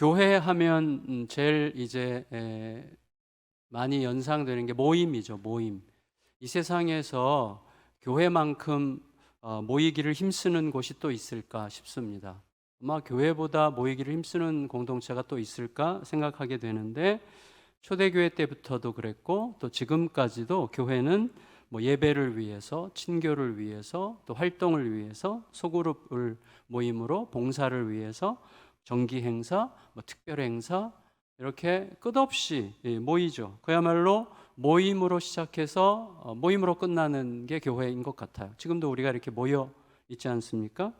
교회 하면 제일 이제 많이 연상되는 게 모임이죠. 모임. 이 세상에서 교회만큼 모이기를 힘쓰는 곳이 또 있을까 싶습니다. 아마 교회보다 모이기를 힘쓰는 공동체가 또 있을까 생각하게 되는데, 초대교회 때부터도 그랬고 또 지금까지도 교회는 뭐 예배를 위해서, 친교를 위해서, 또 활동을 위해서, 소그룹을 모임으로 봉사를 위해서, 정기 행사, 뭐 특별 행사, 이렇게 끝없이 모이죠. 그야말로 모임으로 시작해서 모임으로 끝나는 게 교회인 것 같아요. 지금도 우리가 이렇게 모여 있지 않습니까?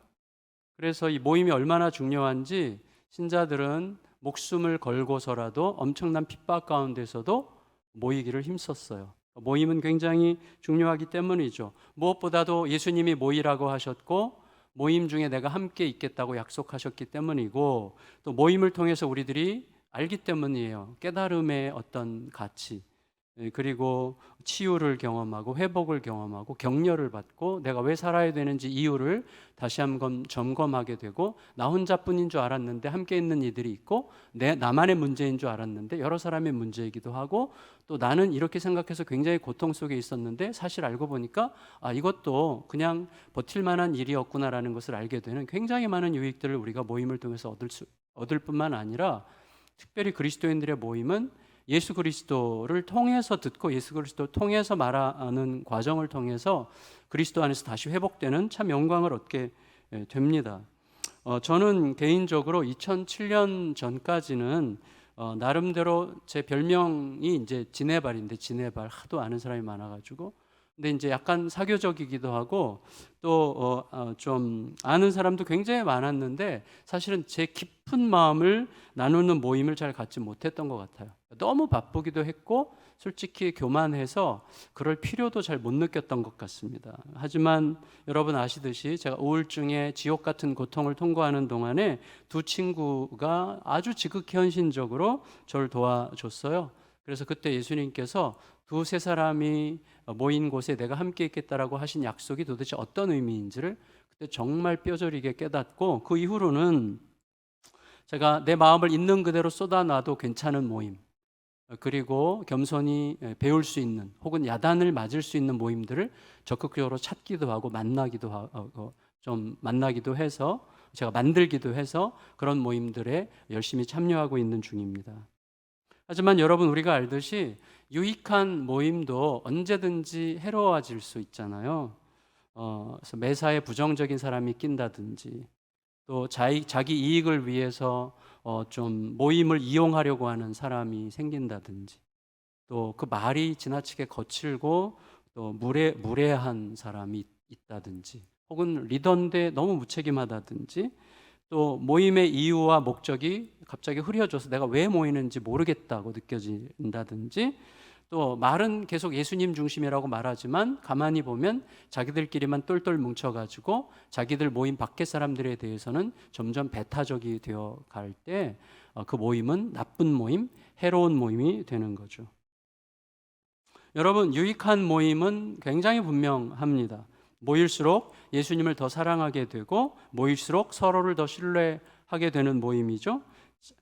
그래서 이 모임이 얼마나 중요한지 신자들은 목숨을 걸고서라도 엄청난 핍박 가운데서도 모이기를 힘썼어요. 모임은 굉장히 중요하기 때문이죠. 무엇보다도 예수님이 모이라고 하셨고 모임 중에 내가 함께 있겠다고 약속하셨기 때문이고, 또 모임을 통해서 우리들이 알기 때문이에요. 깨달음의 어떤 가치, 그리고 치유를 경험하고 회복을 경험하고 격려를 받고 내가 왜 살아야 되는지 이유를 다시 한번 점검하게 되고, 나 혼자뿐인 줄 알았는데 함께 있는 이들이 있고, 나만의 문제인 줄 알았는데 여러 사람의 문제이기도 하고, 또 나는 이렇게 생각해서 굉장히 고통 속에 있었는데 사실 알고 보니까 이것도 그냥 버틸 만한 일이었구나라는 것을 알게 되는 굉장히 많은 유익들을 우리가 모임을 통해서 얻을 뿐만 아니라, 특별히 그리스도인들의 모임은 예수 그리스도를 통해서 듣고 예수 그리스도를 통해서 말하는 과정을 통해서 그리스도 안에서 다시 회복되는 참 영광을 얻게 됩니다. 저는 개인적으로 2007년 전까지는 나름대로 제 별명이 이제 지네발인데, 지네발 하도 아는 사람이 많아가지고, 근데 이제 약간 사교적이기도 하고 또 좀 아는 사람도 굉장히 많았는데 사실은 제 깊은 마음을 나누는 모임을 잘 갖지 못했던 것 같아요. 너무 바쁘기도 했고 솔직히 교만해서 그럴 필요도 잘 못 느꼈던 것 같습니다. 하지만 여러분 아시듯이 제가 우울증의 지옥 같은 고통을 통과하는 동안에 두 친구가 아주 지극히 현신적으로 저를 도와줬어요. 그래서 그때 예수님께서 두세 사람이 모인 곳에 내가 함께 있겠다라고 하신 약속이 도대체 어떤 의미인지를 그때 정말 뼈저리게 깨닫고, 그 이후로는 제가 내 마음을 있는 그대로 쏟아놔도 괜찮은 모임, 그리고 겸손히 배울 수 있는 혹은 야단을 맞을 수 있는 모임들을 적극적으로 찾기도 하고 만나기도 하고 좀 만나기도 해서 제가 만들기도 해서 그런 모임들에 열심히 참여하고 있는 중입니다. 하지만 여러분, 우리가 알듯이 유익한 모임도 언제든지 해로워질 수 있잖아요. 그래서 매사에 부정적인 사람이 낀다든지, 또 자기 이익을 위해서 좀 모임을 이용하려고 하는 사람이 생긴다든지, 또 그 말이 지나치게 거칠고 또 무례한 사람이 있다든지, 혹은 리더인데 너무 무책임하다든지, 또 모임의 이유와 목적이 갑자기 흐려져서 내가 왜 모이는지 모르겠다고 느껴진다든지, 또 말은 계속 예수님 중심이라고 말하지만 가만히 보면 자기들끼리만 똘똘 뭉쳐가지고 자기들 모임 밖의 사람들에 대해서는 점점 배타적이 되어 갈 때 그 모임은 나쁜 모임, 해로운 모임이 되는 거죠. 여러분, 유익한 모임은 굉장히 분명합니다. 모일수록 예수님을 더 사랑하게 되고 모일수록 서로를 더 신뢰하게 되는 모임이죠.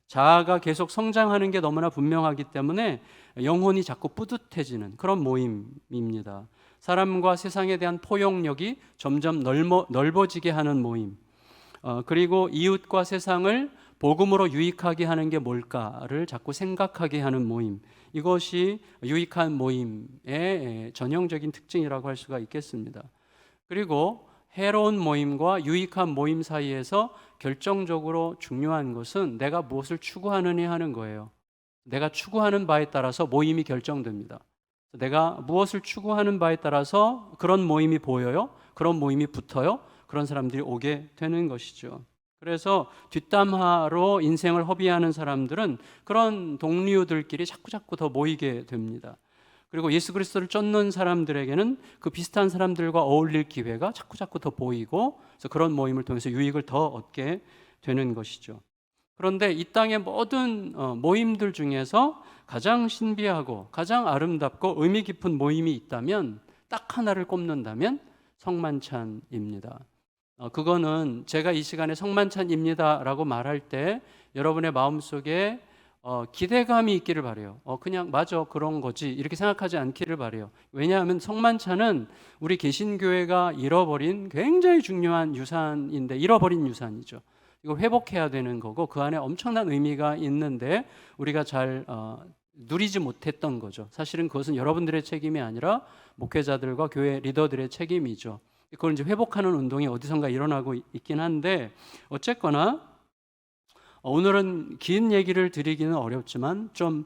자아가 계속 성장하는 게 너무나 분명하기 때문에 영혼이 자꾸 뿌듯해지는 그런 모임입니다. 사람과 세상에 대한 포용력이 점점 넓어지게 하는 모임, 그리고 이웃과 세상을 복음으로 유익하게 하는 게 뭘까를 자꾸 생각하게 하는 모임, 이것이 유익한 모임의 전형적인 특징이라고 할 수가 있겠습니다. 그리고 해로운 모임과 유익한 모임 사이에서 결정적으로 중요한 것은 내가 무엇을 추구하느냐 하는 거예요. 내가 추구하는 바에 따라서 모임이 결정됩니다. 내가 무엇을 추구하는 바에 따라서 그런 모임이 보여요, 그런 모임이 붙어요, 그런 사람들이 오게 되는 것이죠. 그래서 뒷담화로 인생을 허비하는 사람들은 그런 동료들끼리 자꾸 더 모이게 됩니다. 그리고 예수 그리스도를 쫓는 사람들에게는 그 비슷한 사람들과 어울릴 기회가 자꾸 더 보이고, 그래서 그런 모임을 통해서 유익을 더 얻게 되는 것이죠. 그런데 이 땅의 모든 모임들 중에서 가장 신비하고 가장 아름답고 의미 깊은 모임이 있다면, 딱 하나를 꼽는다면 성만찬입니다. 그거는 제가 이 시간에 성만찬입니다라고 말할 때 여러분의 마음속에 기대감이 있기를 바라요. 그냥 맞아 그런 거지 이렇게 생각하지 않기를 바라요. 왜냐하면 성만찬은 우리 개신교회가 잃어버린 굉장히 중요한 유산인데, 잃어버린 유산이죠. 이걸 회복해야 되는 거고 그 안에 엄청난 의미가 있는데 우리가 잘 누리지 못했던 거죠. 사실은 그것은 여러분들의 책임이 아니라 목회자들과 교회 리더들의 책임이죠. 그걸 이제 회복하는 운동이 어디선가 일어나고 있긴 한데, 어쨌거나 오늘은 긴 얘기를 드리기는 어렵지만 좀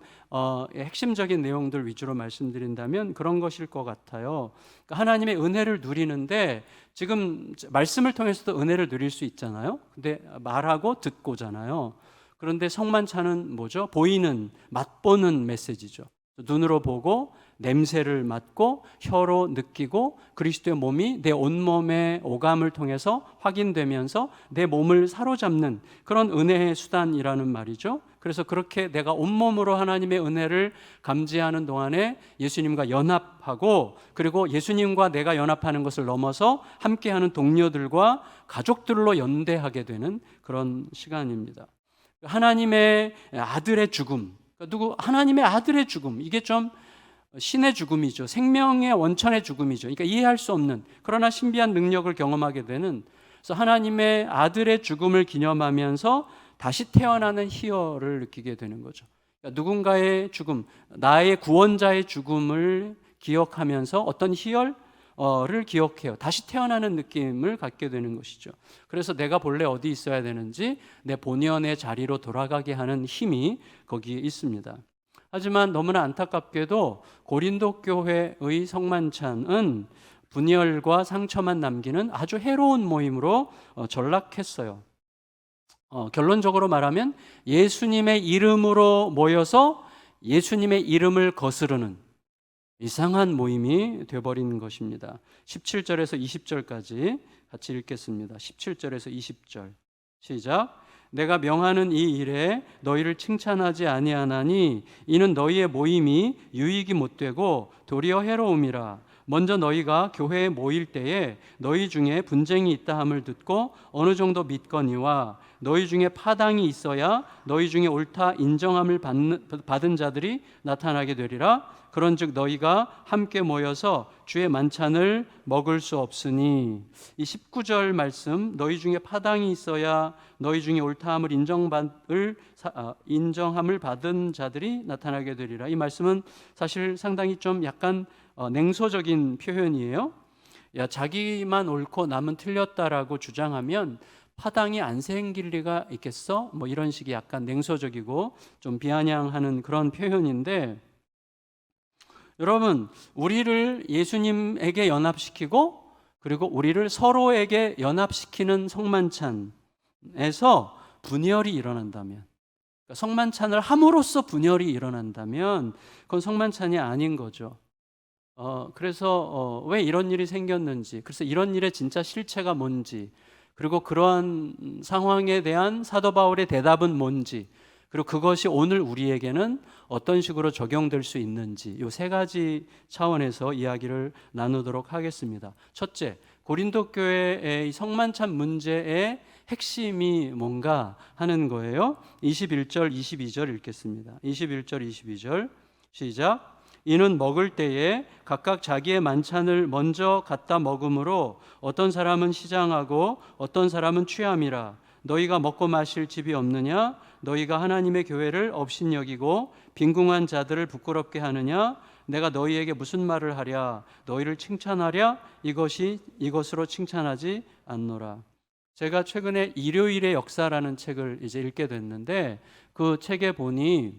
핵심적인 내용들 위주로 말씀드린다면 그런 것일 것 같아요. 그러니까 하나님의 은혜를 누리는데, 지금 말씀을 통해서도 은혜를 누릴 수 있잖아요. 근데 말하고 듣고잖아요. 그런데 성만찬은 뭐죠? 보이는, 맛보는 메시지죠. 눈으로 보고 냄새를 맡고 혀로 느끼고 그리스도의 몸이 내 온몸의 오감을 통해서 확인되면서 내 몸을 사로잡는 그런 은혜의 수단이라는 말이죠. 그래서 그렇게 내가 온몸으로 하나님의 은혜를 감지하는 동안에 예수님과 연합하고, 그리고 예수님과 내가 연합하는 것을 넘어서 함께하는 동료들과 가족들로 연대하게 되는 그런 시간입니다. 하나님의 아들의 죽음, 하나님의 아들의 죽음, 이게 좀 신의 죽음이죠. 생명의 원천의 죽음이죠. 그러니까 이해할 수 없는, 그러나 신비한 능력을 경험하게 되는, 그래서 하나님의 아들의 죽음을 기념하면서 다시 태어나는 희열을 느끼게 되는 거죠. 그러니까 누군가의 죽음, 나의 구원자의 죽음을 기억하면서 어떤 희열을 기억해요. 다시 태어나는 느낌을 갖게 되는 것이죠. 그래서 내가 본래 어디 있어야 되는지 내 본연의 자리로 돌아가게 하는 힘이 거기에 있습니다. 하지만 너무나 안타깝게도 고린도 교회의 성만찬은 분열과 상처만 남기는 아주 해로운 모임으로 전락했어요. 결론적으로 말하면 예수님의 이름으로 모여서 예수님의 이름을 거스르는 이상한 모임이 되어버린 것입니다. 17절에서 20절까지 같이 읽겠습니다. 17절에서 20절 시작. 내가 명하는 이 일에 너희를 칭찬하지 아니하나니 이는 너희의 모임이 유익이 못되고 도리어 해로움이라. 먼저 너희가 교회에 모일 때에 너희 중에 분쟁이 있다 함을 듣고 어느 정도 믿거니와 너희 중에 파당이 있어야 너희 중에 옳다 인정함을 받은 자들이 나타나게 되리라. 그런즉 너희가 함께 모여서 주의 만찬을 먹을 수 없으니. 이 19절 말씀, 너희 중에 파당이 있어야 너희 중에 옳다함을 인정함을 받은 자들이 나타나게 되리라. 이 말씀은 사실 상당히 좀 약간 냉소적인 표현이에요. 자기만 옳고 남은 틀렸다라고 주장하면 파당이 안 생길 리가 있겠어? 뭐 이런 식의 약간 냉소적이고 좀 비아냥하는 그런 표현인데, 여러분, 우리를 예수님에게 연합시키고 그리고 우리를 서로에게 연합시키는 성만찬에서 분열이 일어난다면, 성만찬을 함으로써 분열이 일어난다면 그건 성만찬이 아닌 거죠. 그래서 왜 이런 일이 생겼는지, 그래서 이런 일의 진짜 실체가 뭔지, 그리고 그러한 상황에 대한 사도 바울의 대답은 뭔지, 그리고 그것이 오늘 우리에게는 어떤 식으로 적용될 수 있는지, 이 세 가지 차원에서 이야기를 나누도록 하겠습니다. 첫째, 고린도 교회의 성만찬 문제의 핵심이 뭔가 하는 거예요. 21절, 22절 읽겠습니다. 21절, 22절 시작. 이는 먹을 때에 각각 자기의 만찬을 먼저 갖다 먹음으로 어떤 사람은 시장하고 어떤 사람은 취함이라. 너희가 먹고 마실 집이 없느냐? 너희가 하나님의 교회를 업신여기고 빈궁한 자들을 부끄럽게 하느냐? 내가 너희에게 무슨 말을 하랴? 너희를 칭찬하랴? 이것으로 칭찬하지 않노라. 제가 최근에 일요일의 역사라는 책을 이제 읽게 됐는데, 그 책에 보니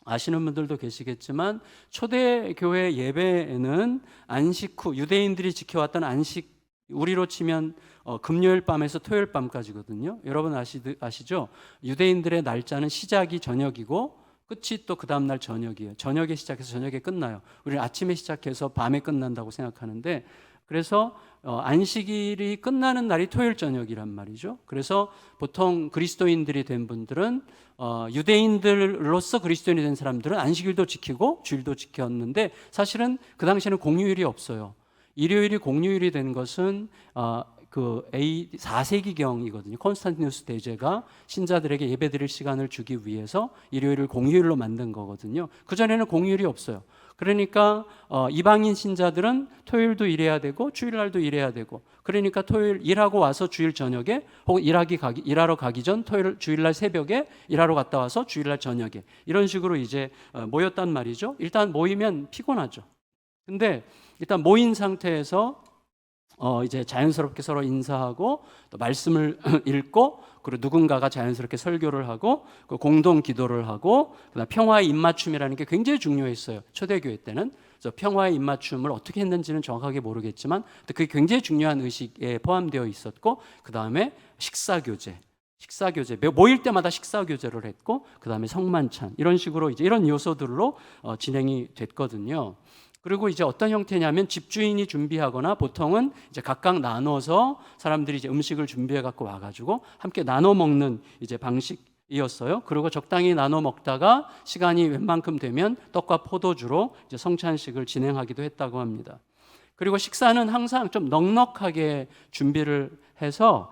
아시는 분들도 계시겠지만 초대교회 예배에는 안식 후 유대인들이 지켜왔던 안식, 우리로 치면 금요일 밤에서 토요일 밤까지거든요. 여러분 아시죠? 유대인들의 날짜는 시작이 저녁이고 끝이 또 그 다음날 저녁이에요. 저녁에 시작해서 저녁에 끝나요. 우리는 아침에 시작해서 밤에 끝난다고 생각하는데, 그래서 안식일이 끝나는 날이 토요일 저녁이란 말이죠. 그래서 보통 그리스도인들이 된 분들은, 유대인들로서 그리스도인이 된 사람들은 안식일도 지키고 주일도 지켰는데, 사실은 그 당시에는 공휴일이 없어요. 일요일이 공휴일이 된 것은 그 AD 4세기경이거든요. 콘스탄티누스 대제가 신자들에게 예배드릴 시간을 주기 위해서 일요일을 공휴일로 만든 거거든요. 그전에는 공휴일이 없어요. 그러니까 이방인 신자들은 토요일도 일해야 되고 주일날도 일해야 되고, 그러니까 토요일 일하고 와서 주일 저녁에, 혹은 일하러 가기 전 주일날 새벽에 일하러 갔다 와서 주일날 저녁에, 이런 식으로 이제 모였단 말이죠. 일단 모이면 피곤하죠. 근데 일단 모인 상태에서 이제 자연스럽게 서로 인사하고 또 말씀을 읽고, 그리고 누군가가 자연스럽게 설교를 하고, 그 공동 기도를 하고, 그다음 평화의 입맞춤이라는 게 굉장히 중요했어요. 초대교회 때는. 그래서 평화의 입맞춤을 어떻게 했는지는 정확하게 모르겠지만 그게 굉장히 중요한 의식에 포함되어 있었고, 그다음에 식사교제, 모일 때마다 식사교제를 했고, 그다음에 성만찬, 이런 식으로 이제 이런 요소들로 진행이 됐거든요. 그리고 이제 어떤 형태냐면 집주인이 준비하거나, 보통은 이제 각각 나눠서 사람들이 이제 음식을 준비해 갖고 와가지고 함께 나눠 먹는 이제 방식이었어요. 그리고 적당히 나눠 먹다가 시간이 웬만큼 되면 떡과 포도주로 이제 성찬식을 진행하기도 했다고 합니다. 그리고 식사는 항상 좀 넉넉하게 준비를 해서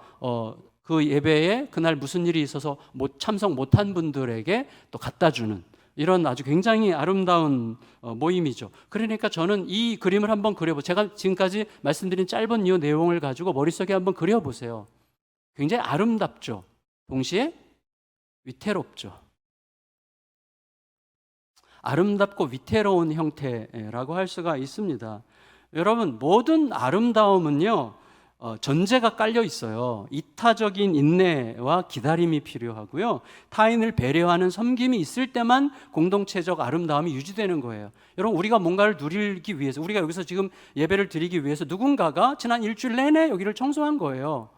그 예배에 그날 무슨 일이 있어서 참석 못한 분들에게 또 갖다 주는, 이런 아주 굉장히 아름다운 모임이죠. 그러니까 저는 이 그림을 한번 제가 지금까지 말씀드린 짧은 이 내용을 가지고 머릿속에 한번 그려보세요. 굉장히 아름답죠. 동시에 위태롭죠. 아름답고 위태로운 형태라고 할 수가 있습니다. 여러분, 모든 아름다움은요, 전제가 깔려 있어요. 이타적인 인내와 기다림이 필요하고요, 타인을 배려하는 섬김이 있을 때만 공동체적 아름다움이 유지되는 거예요. 여러분, 우리가 뭔가를 누리기 위해서, 우리가 여기서 지금 예배를 드리기 위해서 누군가가 지난 일주일 내내 여기를 청소한 거예요.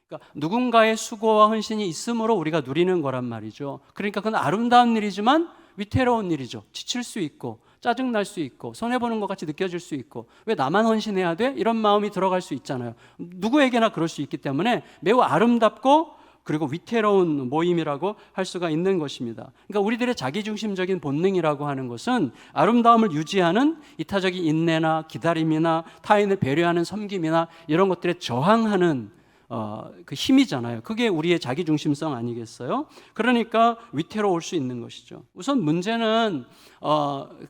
그러니까 누군가의 수고와 헌신이 있으므로 우리가 누리는 거란 말이죠. 그러니까 그건 아름다운 일이지만 위태로운 일이죠. 지칠 수 있고 짜증날 수 있고 손해보는 것 같이 느껴질 수 있고, 왜 나만 헌신해야 돼? 이런 마음이 들어갈 수 있잖아요. 누구에게나 그럴 수 있기 때문에 매우 아름답고 그리고 위태로운 모임이라고 할 수가 있는 것입니다. 그러니까 우리들의 자기중심적인 본능이라고 하는 것은 아름다움을 유지하는 이타적인 인내나 기다림이나 타인을 배려하는 섬김이나 이런 것들에 저항하는 그 힘이잖아요. 그게 우리의 자기중심성 아니겠어요? 그러니까 위태로울 수 있는 것이죠. 우선 문제는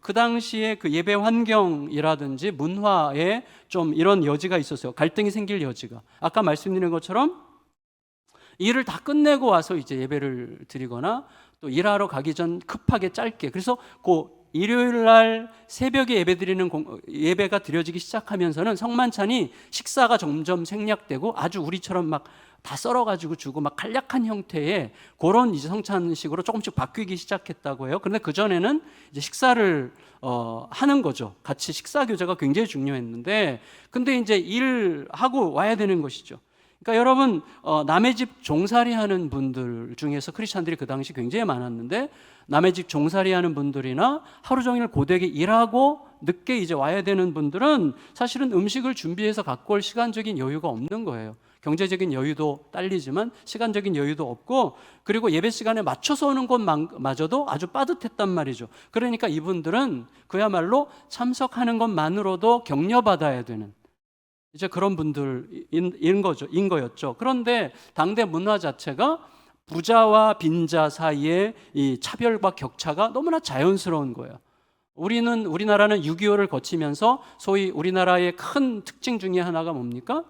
그 당시에 그 예배 환경이라든지 문화에 좀 이런 여지가 있었어요. 갈등이 생길 여지가. 아까 말씀드린 것처럼 일을 다 끝내고 와서 이제 예배를 드리거나, 또 일하러 가기 전 급하게 짧게, 그래서 그 일요일 날 새벽에 예배가 드려지기 시작하면서는 성만찬이 식사가 점점 생략되고, 아주 우리처럼 막 다 썰어가지고 주고 막 간략한 형태의 그런 이제 성찬식으로 조금씩 바뀌기 시작했다고 해요. 그런데 그 전에는 이제 식사를 하는 거죠. 같이 식사 교제가 굉장히 중요했는데, 근데 이제 일하고 와야 되는 것이죠. 그러니까 여러분, 남의 집 종살이 하는 분들 중에서 크리스찬들이 그 당시 굉장히 많았는데, 남의 집 종살이 하는 분들이나 하루 종일 고되게 일하고 늦게 이제 와야 되는 분들은 사실은 음식을 준비해서 갖고 올 시간적인 여유가 없는 거예요. 경제적인 여유도 딸리지만 시간적인 여유도 없고, 그리고 예배 시간에 맞춰서 오는 것마저도 아주 빠듯했단 말이죠. 그러니까 이분들은 그야말로 참석하는 것만으로도 격려받아야 되는 이제 그런 분들인 거였죠. 그런데 당대 문화 자체가 부자와 빈자 사이의 이 차별과 격차가 너무나 자연스러운 거예요. 우리나라는 6.25를 거치면서 소위 우리나라의 큰 특징 중에 하나가 뭡니까?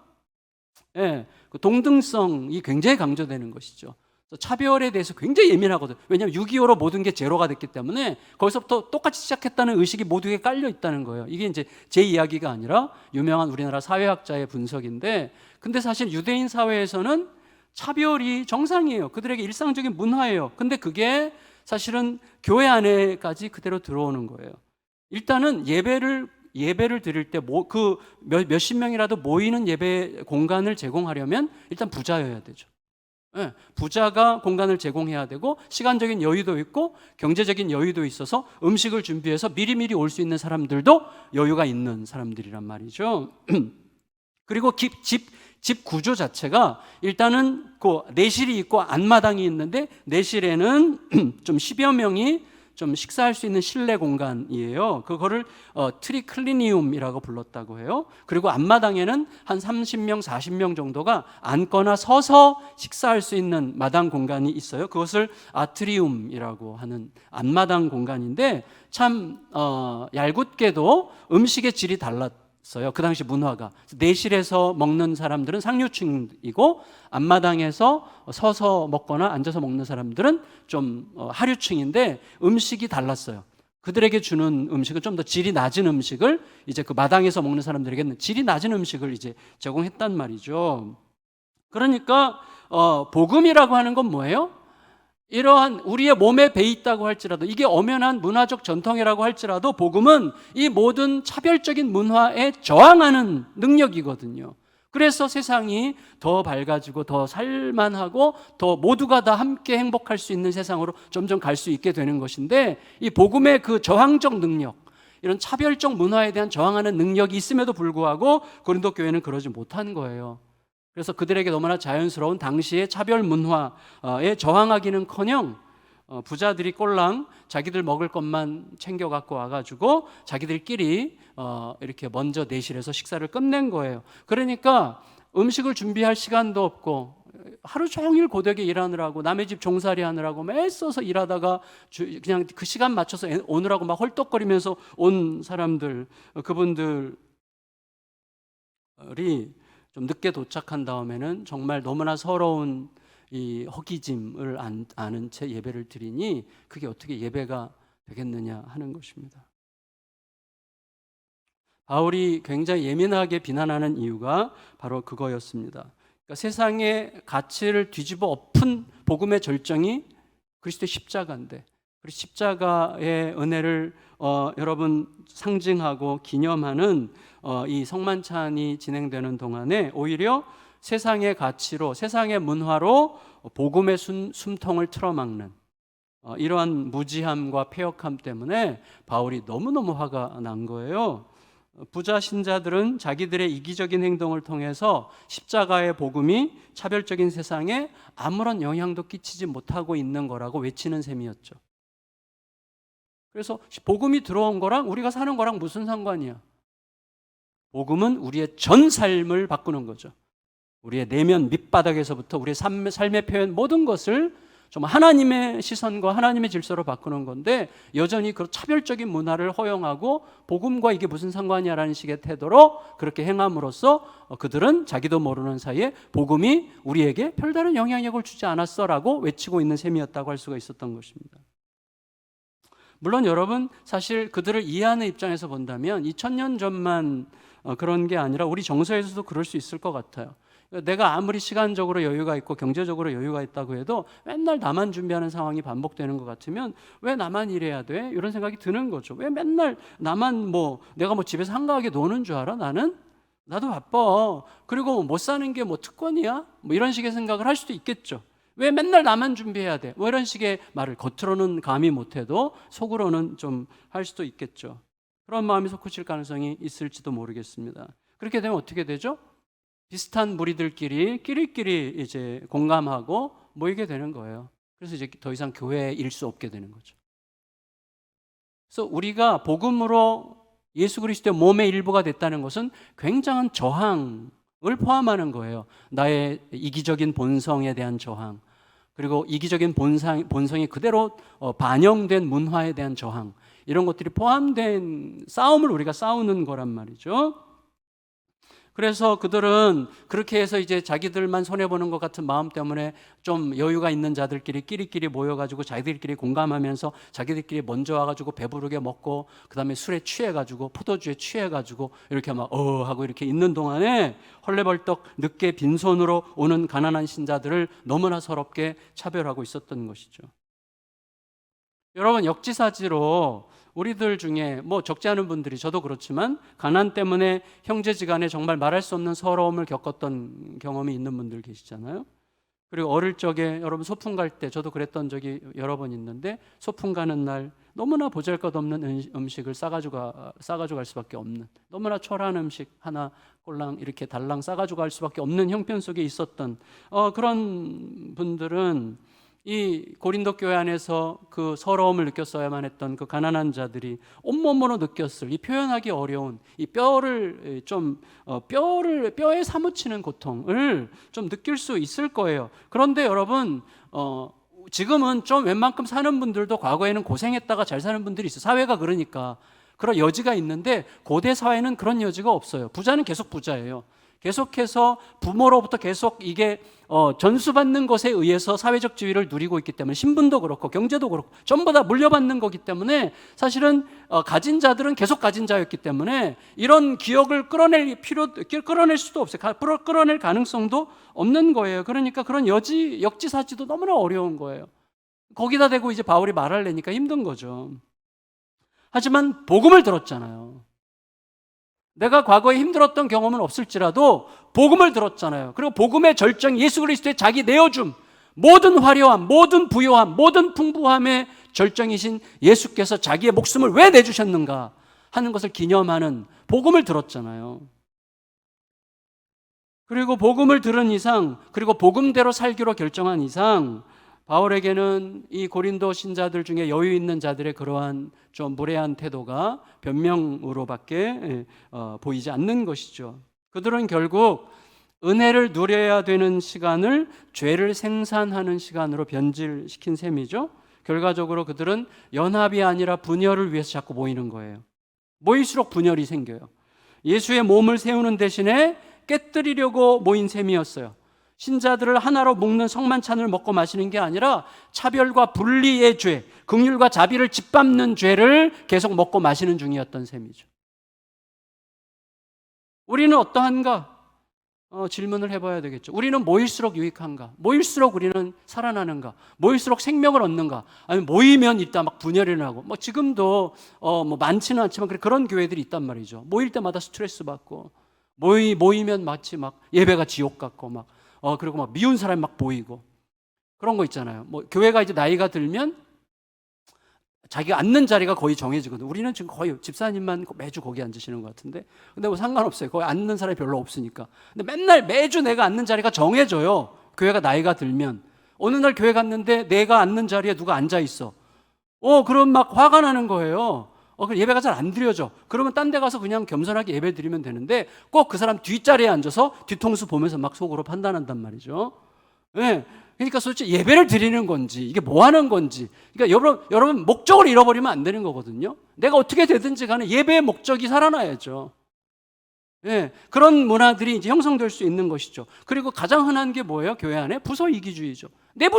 예, 그 동등성이 굉장히 강조되는 것이죠. 차별에 대해서 굉장히 예민하거든요. 왜냐하면 6.25로 모든 게 제로가 됐기 때문에 거기서부터 똑같이 시작했다는 의식이 모두에 깔려 있다는 거예요. 이게 이제 제 이야기가 아니라 유명한 우리나라 사회학자의 분석인데, 근데 사실 유대인 사회에서는 차별이 정상이에요. 그들에게 일상적인 문화예요. 근데 그게 사실은 교회 안에까지 그대로 들어오는 거예요. 일단은 예배를 드릴 때 그 몇십 명이라도 모이는 예배 공간을 제공하려면 일단 부자여야 되죠. 네, 부자가 공간을 제공해야 되고, 시간적인 여유도 있고 경제적인 여유도 있어서 음식을 준비해서 미리미리 올 수 있는 사람들도 여유가 있는 사람들이란 말이죠. 그리고 집 구조 자체가 일단은 그 내실이 있고 안마당이 있는데, 내실에는 좀 10여 명이 좀 식사할 수 있는 실내 공간이에요. 그거를 트리클리니움이라고 불렀다고 해요. 그리고 앞마당에는 한 30명, 40명 정도가 앉거나 서서 식사할 수 있는 마당 공간이 있어요. 그것을 아트리움이라고 하는 앞마당 공간인데 참 얄궂게도 음식의 질이 달랐어요. 그 당시 문화가. 내실에서 먹는 사람들은 상류층이고 앞마당에서 서서 먹거나 앉아서 먹는 사람들은 좀 하류층인데 음식이 달랐어요. 그들에게 주는 음식은 좀 더 질이 낮은 음식을 이제 그 마당에서 먹는 사람들에게는 질이 낮은 음식을 이제 제공했단 말이죠. 그러니까 복음이라고 하는 건 뭐예요? 이러한 우리의 몸에 배 있다고 할지라도, 이게 엄연한 문화적 전통이라고 할지라도 복음은 이 모든 차별적인 문화에 저항하는 능력이거든요. 그래서 세상이 더 밝아지고 더 살만하고 더 모두가 다 함께 행복할 수 있는 세상으로 점점 갈 수 있게 되는 것인데, 이 복음의 그 저항적 능력, 이런 차별적 문화에 대한 저항하는 능력이 있음에도 불구하고 고린도 교회는 그러지 못한 거예요. 그래서 그들에게 너무나 자연스러운 당시의 차별 문화에 저항하기는커녕 부자들이 꼴랑 자기들 먹을 것만 챙겨 갖고 와가지고 자기들끼리 이렇게 먼저 내실에서 식사를 끝낸 거예요. 그러니까 음식을 준비할 시간도 없고 하루 종일 고되게 일하느라고, 남의 집 종살이 하느라고 애써서 일하다가 그냥 그 시간 맞춰서 오느라고 막 헐떡거리면서 온 사람들, 그분들이 좀 늦게 도착한 다음에는 정말 너무나 서러운 이 허기짐을 아는 채 예배를 드리니 그게 어떻게 예배가 되겠느냐 하는 것입니다. 바울이 굉장히 예민하게 비난하는 이유가 바로 그거였습니다. 그러니까 세상의 가치를 뒤집어 엎은 복음의 절정이 그리스도의 십자가인데, 그리고 십자가의 은혜를 여러분 상징하고 기념하는 이 성만찬이 진행되는 동안에 오히려 세상의 가치로, 세상의 문화로 복음의 숨통을 틀어막는 이러한 무지함과 패역함 때문에 바울이 너무너무 화가 난 거예요. 부자 신자들은 자기들의 이기적인 행동을 통해서 십자가의 복음이 차별적인 세상에 아무런 영향도 끼치지 못하고 있는 거라고 외치는 셈이었죠. 그래서 복음이 들어온 거랑 우리가 사는 거랑 무슨 상관이야? 복음은 우리의 전 삶을 바꾸는 거죠. 우리의 내면 밑바닥에서부터 우리의 삶의 표현 모든 것을 좀 하나님의 시선과 하나님의 질서로 바꾸는 건데, 여전히 그 차별적인 문화를 허용하고 복음과 이게 무슨 상관이야라는 식의 태도로 그렇게 행함으로써 그들은 자기도 모르는 사이에 복음이 우리에게 별다른 영향력을 주지 않았어라고 외치고 있는 셈이었다고 할 수가 있었던 것입니다. 물론 여러분, 사실 그들을 이해하는 입장에서 본다면 2000년 전만 그런 게 아니라 우리 정서에서도 그럴 수 있을 것 같아요. 내가 아무리 시간적으로 여유가 있고 경제적으로 여유가 있다고 해도 맨날 나만 준비하는 상황이 반복되는 것 같으면 왜 나만 일해야 돼? 이런 생각이 드는 거죠. 왜 맨날 나만 내가 집에서 한가하게 노는 줄 알아? 나도 바빠. 그리고 못 사는 게 특권이야? 이런 식의 생각을 할 수도 있겠죠. 왜 맨날 나만 준비해야 돼? 이런 식의 말을 겉으로는 감히 못해도 속으로는 좀 할 수도 있겠죠. 그런 마음이 솟구칠 가능성이 있을지도 모르겠습니다. 그렇게 되면 어떻게 되죠? 비슷한 무리들끼리 끼리끼리 이제 공감하고 모이게 되는 거예요. 그래서 이제 더 이상 교회에 일 수 없게 되는 거죠. 그래서 우리가 복음으로 예수 그리스도의 몸의 일부가 됐다는 것은 굉장한 저항을 포함하는 거예요. 나의 이기적인 본성에 대한 저항, 그리고 이기적인 본성이 그대로 반영된 문화에 대한 저항, 이런 것들이 포함된 싸움을 우리가 싸우는 거란 말이죠. 그래서 그들은 그렇게 해서 이제 자기들만 손해보는 것 같은 마음 때문에 좀 여유가 있는 자들끼리 끼리끼리 모여가지고 자기들끼리 공감하면서 자기들끼리 먼저 와가지고 배부르게 먹고 그 다음에 술에 취해가지고 포도주에 취해가지고 이렇게 막 하고 이렇게 있는 동안에 헐레벌떡 늦게 빈손으로 오는 가난한 신자들을 너무나 서럽게 차별하고 있었던 것이죠. 여러분, 역지사지로 우리들 중에 적지 않은 분들이, 저도 그렇지만 가난 때문에 형제지간에 정말 말할 수 없는 서러움을 겪었던 경험이 있는 분들 계시잖아요. 그리고 어릴 적에 여러분 소풍 갈 때, 저도 그랬던 적이 여러 번 있는데, 소풍 가는 날 너무나 보잘것없는 음식을 싸가지고 갈 수밖에 없는, 너무나 초라한 음식 하나 꼴랑 이렇게 달랑 싸가지고 갈 수밖에 없는 형편 속에 있었던 그런 분들은 이 고린도 교회 안에서 그 서러움을 느꼈어야만 했던 그 가난한 자들이 온몸으로 느꼈을 이 표현하기 어려운 이 뼈를 뼈에 사무치는 고통을 좀 느낄 수 있을 거예요. 그런데 여러분 지금은 좀 웬만큼 사는 분들도 과거에는 고생했다가 잘 사는 분들이 있어요. 사회가 그러니까 그런 여지가 있는데 고대 사회는 그런 여지가 없어요. 부자는 계속 부자예요. 계속해서 부모로부터 계속 이게 전수받는 것에 의해서 사회적 지위를 누리고 있기 때문에 신분도 그렇고 경제도 그렇고 전부 다 물려받는 거기 때문에 사실은 가진 자들은 계속 가진 자였기 때문에 이런 기억을 끌어낼 수도 없어요. 끌어낼 가능성도 없는 거예요. 그러니까 그런 역지사지도 너무나 어려운 거예요. 거기다 대고 이제 바울이 말하려니까 힘든 거죠. 하지만 복음을 들었잖아요. 내가 과거에 힘들었던 경험은 없을지라도 복음을 들었잖아요. 그리고 복음의 절정, 예수 그리스도의 자기 내어줌, 모든 화려함, 모든 부요함, 모든 풍부함의 절정이신 예수께서 자기의 목숨을 왜 내주셨는가 하는 것을 기념하는 복음을 들었잖아요. 그리고 복음을 들은 이상, 그리고 복음대로 살기로 결정한 이상, 바울에게는 이 고린도 신자들 중에 여유 있는 자들의 그러한 좀 무례한 태도가 변명으로밖에 보이지 않는 것이죠. 그들은 결국 은혜를 누려야 되는 시간을 죄를 생산하는 시간으로 변질시킨 셈이죠. 결과적으로 그들은 연합이 아니라 분열을 위해서 자꾸 모이는 거예요. 모일수록 분열이 생겨요. 예수의 몸을 세우는 대신에 깨뜨리려고 모인 셈이었어요. 신자들을 하나로 묶는 성만찬을 먹고 마시는 게 아니라 차별과 분리의 죄, 긍휼과 자비를 짓밟는 죄를 계속 먹고 마시는 중이었던 셈이죠. 우리는 어떠한가? 질문을 해봐야 되겠죠. 우리는 모일수록 유익한가? 모일수록 우리는 살아나는가? 모일수록 생명을 얻는가? 아니면 모이면 이따 막 분열이 나고, 지금도 많지는 않지만 그런 교회들이 있단 말이죠. 모일 때마다 스트레스 받고, 모이면 마치 막 예배가 지옥 같고 그리고 막 미운 사람이 막 보이고 그런 거 있잖아요. 교회가 이제 나이가 들면 자기가 앉는 자리가 거의 정해지거든요. 우리는 지금 거의 집사님만 매주 거기 앉으시는 것 같은데, 근데 상관없어요. 거기 앉는 사람이 별로 없으니까. 근데 매주 내가 앉는 자리가 정해져요. 교회가 나이가 들면. 어느 날 교회 갔는데 내가 앉는 자리에 누가 앉아 있어. 그럼 막 화가 나는 거예요. 예배가 잘 안 드려져. 그러면 딴 데 가서 그냥 겸손하게 예배 드리면 되는데 꼭 그 사람 뒷자리에 앉아서 뒤통수 보면서 막 속으로 판단한단 말이죠. 네. 그러니까 도대체 예배를 드리는 건지 이게 뭐 하는 건지, 그러니까 여러분 목적을 잃어버리면 안 되는 거거든요. 내가 어떻게 되든지 간에 예배의 목적이 살아나야죠. 네. 그런 문화들이 이제 형성될 수 있는 것이죠. 그리고 가장 흔한 게 뭐예요? 교회 안에 부서 이기주의죠. 늘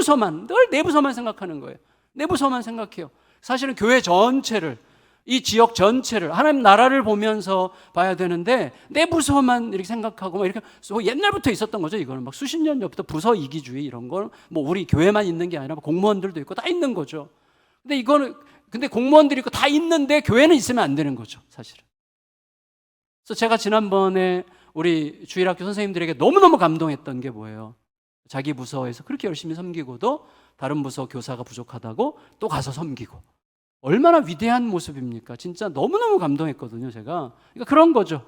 내 부서만 생각하는 거예요. 내 부서만 생각해요. 사실은 교회 전체를, 이 지역 전체를, 하나님 나라를 보면서 봐야 되는데 내 부서만 이렇게 생각하고 이렇게 옛날부터 있었던 거죠. 이거는 수십 년 전부터 부서 이기주의 이런 걸 우리 교회만 있는 게 아니라 공무원들도 있고 다 있는 거죠. 근데 공무원들이 있고 다 있는데 교회는 있으면 안 되는 거죠, 사실은. 그래서 제가 지난번에 우리 주일학교 선생님들에게 너무너무 감동했던 게 뭐예요? 자기 부서에서 그렇게 열심히 섬기고도 다른 부서 교사가 부족하다고 또 가서 섬기고. 얼마나 위대한 모습입니까? 진짜 너무너무 감동했거든요, 제가. 그러니까 그런 거죠.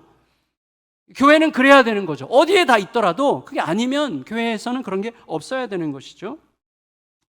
교회는 그래야 되는 거죠. 어디에 다 있더라도 그게 아니면 교회에서는 그런 게 없어야 되는 것이죠.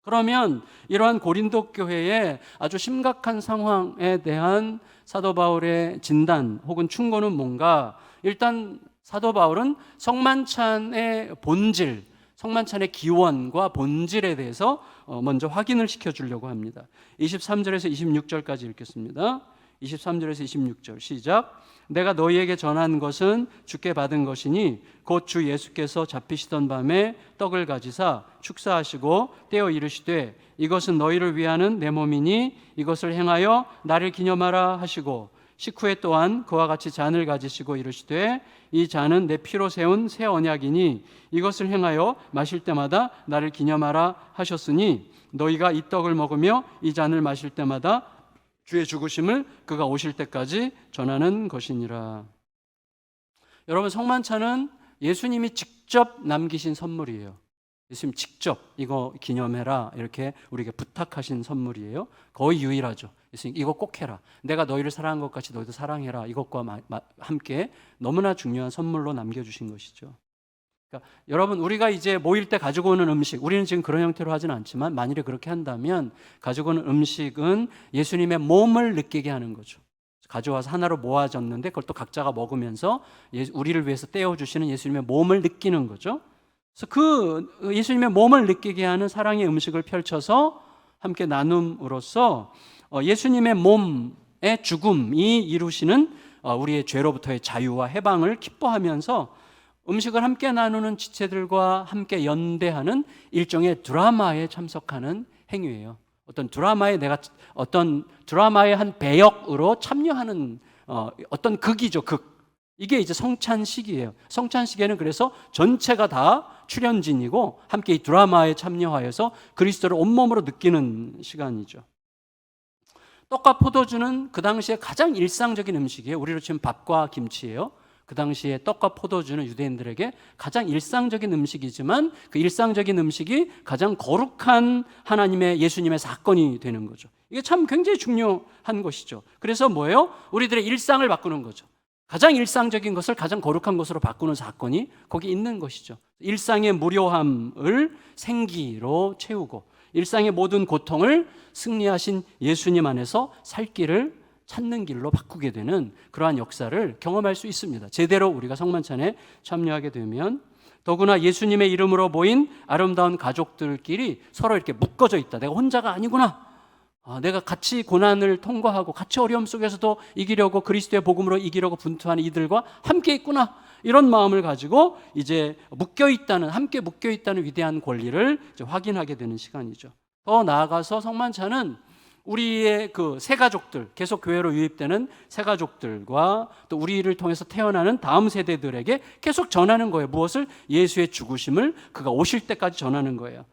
그러면 이러한 고린도 교회의 아주 심각한 상황에 대한 사도 바울의 진단 혹은 충고는 뭔가? 일단 사도 바울은 성만찬의 본질, 성만찬의 기원과 본질에 대해서 먼저 확인을 시켜주려고 합니다. 23절에서 26절까지 읽겠습니다. 23절에서 26절 시작. 내가 너희에게 전한 것은 주께 받은 것이니 곧 주 예수께서 잡히시던 밤에 떡을 가지사 축사하시고 떼어 이르시되 이것은 너희를 위하는 내 몸이니 이것을 행하여 나를 기념하라 하시고 식후에 또한 그와 같이 잔을 가지시고 이르시되 이 잔은 내 피로 세운 새 언약이니 이것을 행하여 마실 때마다 나를 기념하라 하셨으니 너희가 이 떡을 먹으며 이 잔을 마실 때마다 주의 죽으심을 그가 오실 때까지 전하는 것이니라. 여러분, 성만찬은 예수님이 직접 남기신 선물이에요. 예수님 직접 이거 기념해라 이렇게 우리에게 부탁하신 선물이에요. 거의 유일하죠. 예수님 이거 꼭 해라. 내가 너희를 사랑한 것 같이 너희도 사랑해라. 이것과 함께 너무나 중요한 선물로 남겨주신 것이죠. 그러니까 여러분, 우리가 이제 모일 때 가지고 오는 음식, 우리는 지금 그런 형태로 하지는 않지만 만일에 그렇게 한다면 가지고 오는 음식은 예수님의 몸을 느끼게 하는 거죠. 가져와서 하나로 모아졌는데 그걸 또 각자가 먹으면서 우리를 위해서 떼어주시는 예수님의 몸을 느끼는 거죠. 그래서 그 예수님의 몸을 느끼게 하는 사랑의 음식을 펼쳐서 함께 나눔으로써 예수님의 몸의 죽음이 이루시는 우리의 죄로부터의 자유와 해방을 기뻐하면서 음식을 함께 나누는 지체들과 함께 연대하는 일종의 드라마에 참석하는 행위예요. 어떤 드라마의 한 배역으로 참여하는 어떤 극이죠, 극. 이게 이제 성찬식이에요. 성찬식에는 그래서 전체가 다 출연진이고 함께 이 드라마에 참여하여서 그리스도를 온몸으로 느끼는 시간이죠. 떡과 포도주는 그 당시에 가장 일상적인 음식이에요. 우리로 치면 밥과 김치예요. 그 당시에 떡과 포도주는 유대인들에게 가장 일상적인 음식이지만 그 일상적인 음식이 가장 거룩한 하나님의 예수님의 사건이 되는 거죠. 이게 참 굉장히 중요한 것이죠. 그래서 뭐예요? 우리들의 일상을 바꾸는 거죠. 가장 일상적인 것을 가장 거룩한 것으로 바꾸는 사건이 거기 있는 것이죠. 일상의 무료함을 생기로 채우고 일상의 모든 고통을 승리하신 예수님 안에서 살 길을 찾는 길로 바꾸게 되는 그러한 역사를 경험할 수 있습니다. 제대로 우리가 성만찬에 참여하게 되면 더구나 예수님의 이름으로 모인 아름다운 가족들끼리 서로 이렇게 묶어져 있다. 내가 혼자가 아니구나. 내가 같이 고난을 통과하고 같이 어려움 속에서도 이기려고 그리스도의 복음으로 이기려고 분투하는 이들과 함께 있구나. 이런 마음을 가지고 이제 함께 묶여 있다는 위대한 권리를 이제 확인하게 되는 시간이죠. 더 나아가서 성만찬은 우리의 그 새 가족들, 계속 교회로 유입되는 새 가족들과 또 우리를 통해서 태어나는 다음 세대들에게 계속 전하는 거예요. 무엇을? 예수의 죽으심을 그가 오실 때까지 전하는 거예요.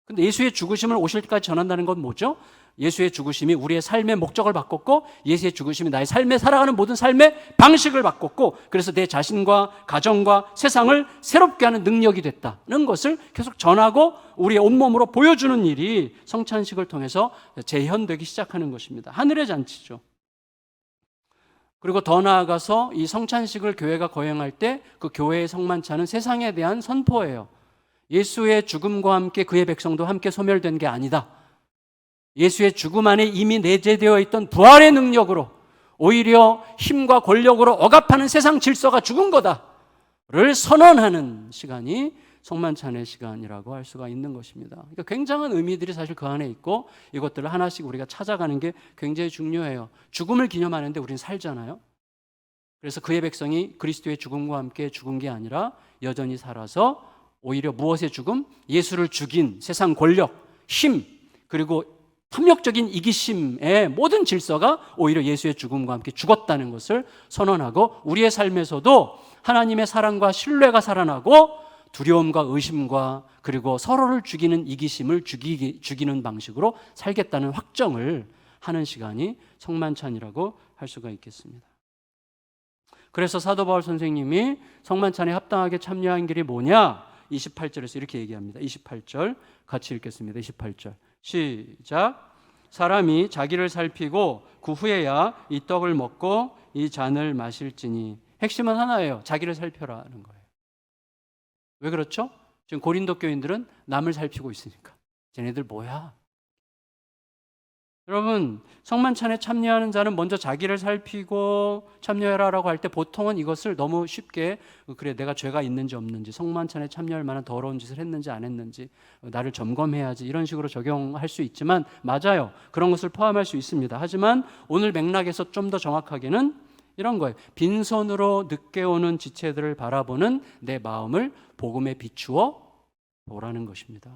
근데 예수의 죽으심을 오실 때까지 전한다는 건 뭐죠? 예수의 죽으심이 우리의 삶의 목적을 바꿨고 예수의 죽으심이 나의 삶에 살아가는 모든 삶의 방식을 바꿨고 그래서 내 자신과 가정과 세상을 새롭게 하는 능력이 됐다는 것을 계속 전하고 우리의 온몸으로 보여주는 일이 성찬식을 통해서 재현되기 시작하는 것입니다. 하늘의 잔치죠. 그리고 더 나아가서 이 성찬식을 교회가 거행할 때 그 교회의 성만찬은 세상에 대한 선포예요. 예수의 죽음과 함께 그의 백성도 함께 소멸된 게 아니다. 예수의 죽음 안에 이미 내재되어 있던 부활의 능력으로 오히려 힘과 권력으로 억압하는 세상 질서가 죽은 거다를 선언하는 시간이 성만찬의 시간이라고 할 수가 있는 것입니다. 그러니까 굉장한 의미들이 사실 그 안에 있고 이것들을 하나씩 우리가 찾아가는 게 굉장히 중요해요. 죽음을 기념하는데 우리는 살잖아요. 그래서 그의 백성이 그리스도의 죽음과 함께 죽은 게 아니라 여전히 살아서 오히려 무엇의 죽음? 예수를 죽인 세상 권력, 힘, 그리고 탐욕적인 이기심의 모든 질서가 오히려 예수의 죽음과 함께 죽었다는 것을 선언하고 우리의 삶에서도 하나님의 사랑과 신뢰가 살아나고 두려움과 의심과 그리고 서로를 죽이는 이기심을 죽이는 방식으로 살겠다는 확정을 하는 시간이 성만찬이라고 할 수가 있겠습니다. 그래서 사도 바울 선생님이 성만찬에 합당하게 참여한 길이 뭐냐? 28절에서 이렇게 얘기합니다. 28절 같이 읽겠습니다. 28절 시작. 사람이 자기를 살피고 그 후에야 이 떡을 먹고 이 잔을 마실지니. 핵심은 하나예요. 자기를 살펴라는 거예요. 왜 그렇죠? 지금 고린도 교인들은 남을 살피고 있으니까. 쟤네들 뭐야? 여러분, 성만찬에 참여하는 자는 먼저 자기를 살피고 참여해라라고 할 때 보통은 이것을 너무 쉽게 그래 내가 죄가 있는지 없는지 성만찬에 참여할 만한 더러운 짓을 했는지 안 했는지 나를 점검해야지 이런 식으로 적용할 수 있지만 맞아요. 그런 것을 포함할 수 있습니다. 하지만 오늘 맥락에서 좀 더 정확하게는 이런 거예요. 빈손으로 늦게 오는 지체들을 바라보는 내 마음을 복음에 비추어 보라는 것입니다.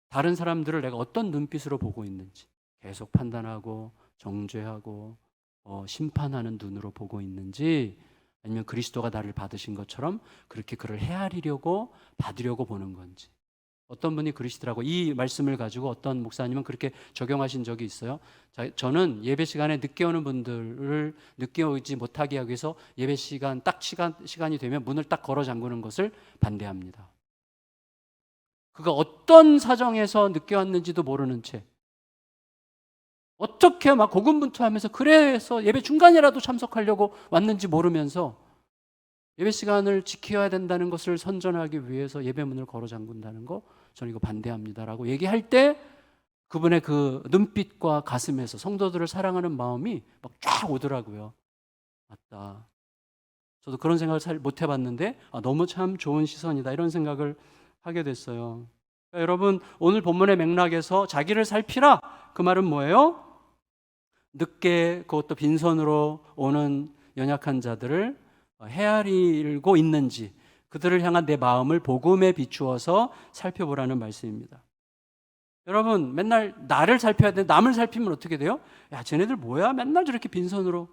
다른 사람들을 내가 어떤 눈빛으로 보고 있는지 계속 판단하고 정죄하고 심판하는 눈으로 보고 있는지 아니면 그리스도가 나를 받으신 것처럼 그렇게 그를 헤아리려고 받으려고 보는 건지. 어떤 분이 그러시더라고. 이 말씀을 가지고 어떤 목사님은 그렇게 적용하신 적이 있어요. 저는 예배 시간에 늦게 오는 분들을 늦게 오지 못하게 하기 위해서 예배 시간 딱 시간이 되면 문을 딱 걸어 잠그는 것을 반대합니다. 그가 어떤 사정에서 늦게 왔는지도 모르는 채 어떻게 막 고군분투하면서 그래서 예배 중간이라도 참석하려고 왔는지 모르면서 예배 시간을 지켜야 된다는 것을 선전하기 위해서 예배문을 걸어 잠근다는 거 저는 이거 반대합니다라고 얘기할 때 그분의 그 눈빛과 가슴에서 성도들을 사랑하는 마음이 막 쫙 오더라고요. 맞다. 저도 그런 생각을 잘 못 해봤는데 너무 참 좋은 시선이다 이런 생각을 하게 됐어요. 그러니까 여러분 오늘 본문의 맥락에서 자기를 살피라 그 말은 뭐예요? 늦게 그것도 빈손으로 오는 연약한 자들을 헤아리고 있는지 그들을 향한 내 마음을 복음에 비추어서 살펴보라는 말씀입니다. 여러분 맨날 나를 살펴야 되는데 남을 살피면 어떻게 돼요? 야 쟤네들 뭐야? 맨날 저렇게 빈손으로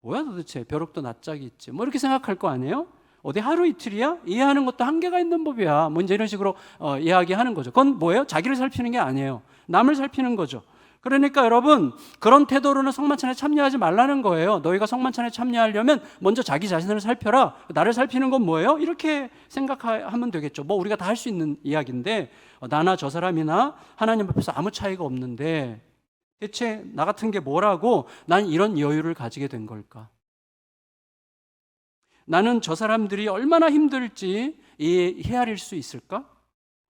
뭐야 도대체 벼룩도 낯짝이 있지 뭐 이렇게 생각할 거 아니에요? 어디 하루 이틀이야? 이해하는 것도 한계가 있는 법이야 뭐 이제 이런 식으로 이야기하는 거죠. 그건 뭐예요? 자기를 살피는 게 아니에요. 남을 살피는 거죠. 그러니까 여러분 그런 태도로는 성만찬에 참여하지 말라는 거예요. 너희가 성만찬에 참여하려면 먼저 자기 자신을 살펴라. 나를 살피는 건 뭐예요? 이렇게 생각하면 되겠죠. 뭐 우리가 다 할 수 있는 이야기인데 나나 저 사람이나 하나님 앞에서 아무 차이가 없는데 대체 나 같은 게 뭐라고 난 이런 여유를 가지게 된 걸까? 나는 저 사람들이 얼마나 힘들지 헤아릴 수 있을까?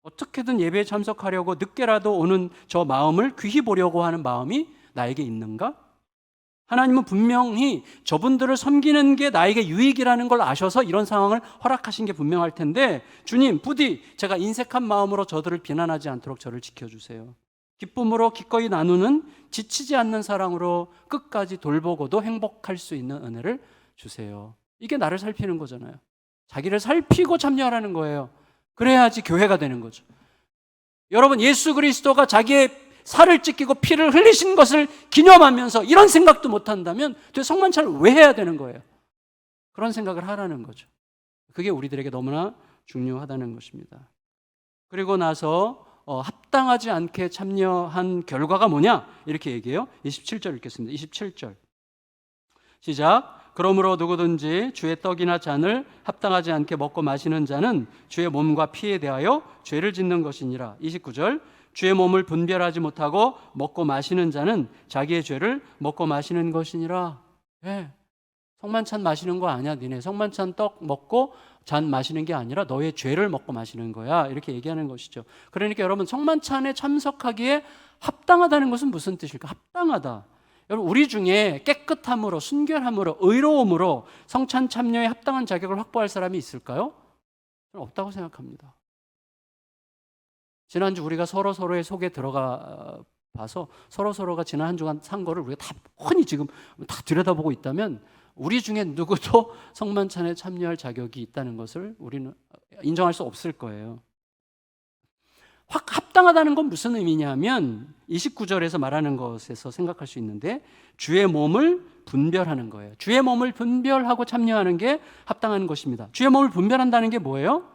어떻게든 예배에 참석하려고 늦게라도 오는 저 마음을 귀히 보려고 하는 마음이 나에게 있는가? 하나님은 분명히 저분들을 섬기는 게 나에게 유익이라는 걸 아셔서 이런 상황을 허락하신 게 분명할 텐데 주님 부디 제가 인색한 마음으로 저들을 비난하지 않도록 저를 지켜주세요. 기쁨으로 기꺼이 나누는 지치지 않는 사랑으로 끝까지 돌보고도 행복할 수 있는 은혜를 주세요. 이게 나를 살피는 거잖아요. 자기를 살피고 참여하라는 거예요. 그래야지 교회가 되는 거죠. 여러분 예수 그리스도가 자기의 살을 찢기고 피를 흘리신 것을 기념하면서 이런 생각도 못한다면 도대체 성만찬을 왜 해야 되는 거예요? 그런 생각을 하라는 거죠. 그게 우리들에게 너무나 중요하다는 것입니다. 그리고 나서 합당하지 않게 참여한 결과가 뭐냐? 이렇게 얘기해요. 27절 읽겠습니다. 27절 시작. 그러므로 누구든지 주의 떡이나 잔을 합당하지 않게 먹고 마시는 자는 주의 몸과 피에 대하여 죄를 짓는 것이니라. 29절 주의 몸을 분별하지 못하고 먹고 마시는 자는 자기의 죄를 먹고 마시는 것이니라. 성만찬 마시는 거 아니야. 니네 성만찬 떡 먹고 잔 마시는 게 아니라 너의 죄를 먹고 마시는 거야. 이렇게 얘기하는 것이죠. 그러니까 여러분 성만찬에 참석하기에 합당하다는 것은 무슨 뜻일까? 합당하다. 여러분 우리 중에 깨끗함으로 순결함으로 의로움으로 성찬 참여에 합당한 자격을 확보할 사람이 있을까요? 저는 없다고 생각합니다. 지난주 우리가 서로의 속에 들어가 봐서 서로가 지난 한 주간 산 거를 우리가 다 뻔히 지금 다 들여다보고 있다면 우리 중에 누구도 성만찬에 참여할 자격이 있다는 것을 우리는 인정할 수 없을 거예요. 합당하다는 건 무슨 의미냐면 29절에서 말하는 것에서 생각할 수 있는데 주의 몸을 분별하는 거예요. 주의 몸을 분별하고 참여하는 게 합당한 것입니다. 주의 몸을 분별한다는 게 뭐예요?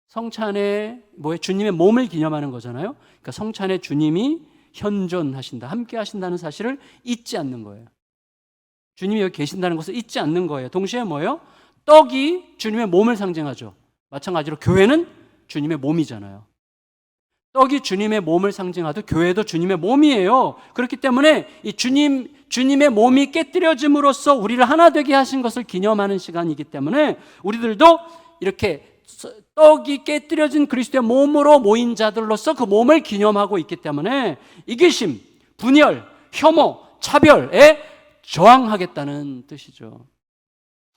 성찬에 주님의 몸을 기념하는 거잖아요. 그러니까 성찬에 주님이 현존하신다, 함께 하신다는 사실을 잊지 않는 거예요. 주님이 여기 계신다는 것을 잊지 않는 거예요. 동시에 뭐예요? 떡이 주님의 몸을 상징하죠. 마찬가지로 교회는 주님의 몸이잖아요. 떡이 주님의 몸을 상징하듯 교회도 주님의 몸이에요. 그렇기 때문에 이 주님의 몸이 깨뜨려짐으로써 우리를 하나 되게 하신 것을 기념하는 시간이기 때문에 우리들도 이렇게 떡이 깨뜨려진 그리스도의 몸으로 모인 자들로서 그 몸을 기념하고 있기 때문에 이기심, 분열, 혐오, 차별에 저항하겠다는 뜻이죠.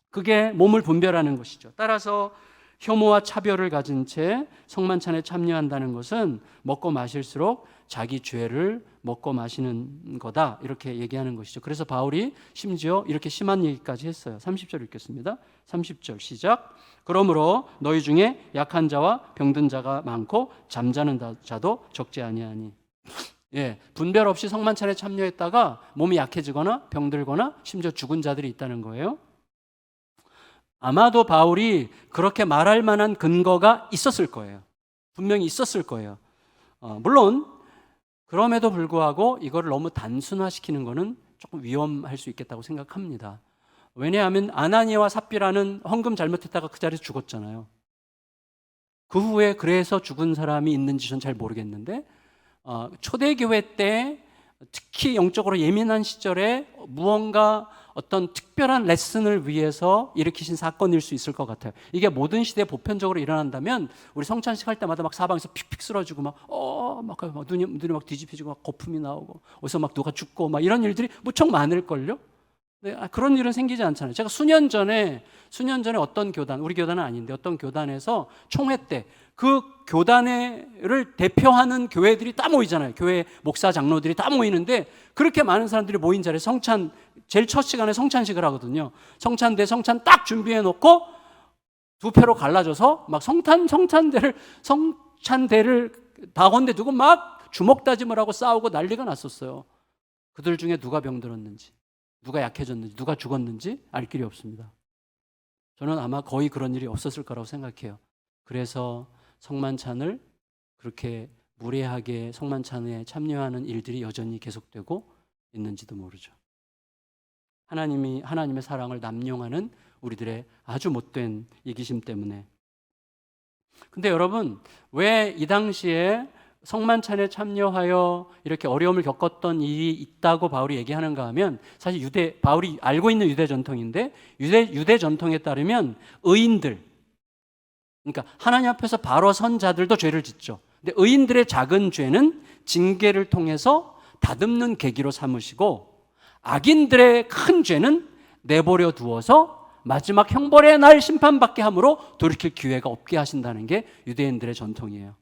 그게 몸을 분별하는 것이죠. 따라서 혐오와 차별을 가진 채 성만찬에 참여한다는 것은 먹고 마실수록 자기 죄를 먹고 마시는 거다 이렇게 얘기하는 것이죠. 그래서 바울이 심지어 이렇게 심한 얘기까지 했어요. 30절 읽겠습니다. 30절 시작. 그러므로 너희 중에 약한 자와 병든 자가 많고 잠자는 자도 적지 아니하니. 분별 없이 성만찬에 참여했다가 몸이 약해지거나 병들거나 심지어 죽은 자들이 있다는 거예요. 아마도 바울이 그렇게 말할 만한 근거가 있었을 거예요. 분명히 있었을 거예요. 물론 그럼에도 불구하고 이거를 너무 단순화시키는 것은 조금 위험할 수 있겠다고 생각합니다. 왜냐하면 아나니아와 삽비라는 헌금 잘못했다가 그 자리에서 죽었잖아요. 그 후에 그래서 죽은 사람이 있는지 전 잘 모르겠는데 초대교회 때 특히 영적으로 예민한 시절에 무언가 어떤 특별한 레슨을 위해서 일으키신 사건일 수 있을 것 같아요. 이게 모든 시대에 보편적으로 일어난다면 우리 성찬식 할 때마다 막 사방에서 픽픽 쓰러지고 막 눈이 막 뒤집혀지고 막 거품이 나오고 어디서 막 누가 죽고 막 이런 일들이 무척 많을걸요. 네, 그런 일은 생기지 않잖아요. 제가 수년 전에 어떤 교단, 우리 교단은 아닌데 어떤 교단에서 총회 때 그 교단을 대표하는 교회들이 다 모이잖아요. 교회 목사 장로들이 다 모이는데 그렇게 많은 사람들이 모인 자리에 제일 첫 시간에 성찬식을 하거든요. 성찬 딱 준비해 놓고 두 패로 갈라져서 막 성찬대를 다건대 두고 막 주먹 다짐을 하고 싸우고 난리가 났었어요. 그들 중에 누가 병들었는지, 누가 약해졌는지, 누가 죽었는지 알 길이 없습니다. 저는 아마 거의 그런 일이 없었을 거라고 생각해요. 그래서 성만찬을 그렇게 무례하게 성만찬에 참여하는 일들이 여전히 계속되고 있는지도 모르죠. 하나님의 사랑을 남용하는 우리들의 아주 못된 이기심 때문에. 근데 여러분, 왜 이 당시에 성만찬에 참여하여 이렇게 어려움을 겪었던 일이 있다고 바울이 얘기하는가 하면, 사실 바울이 알고 있는 유대 전통인데, 유대 전통에 따르면 의인들, 그러니까 하나님 앞에서 바로 선 자들도 죄를 짓죠. 근데 의인들의 작은 죄는 징계를 통해서 다듬는 계기로 삼으시고, 악인들의 큰 죄는 내버려 두어서 마지막 형벌의 날 심판받게 함으로 돌이킬 기회가 없게 하신다는 게 유대인들의 전통이에요.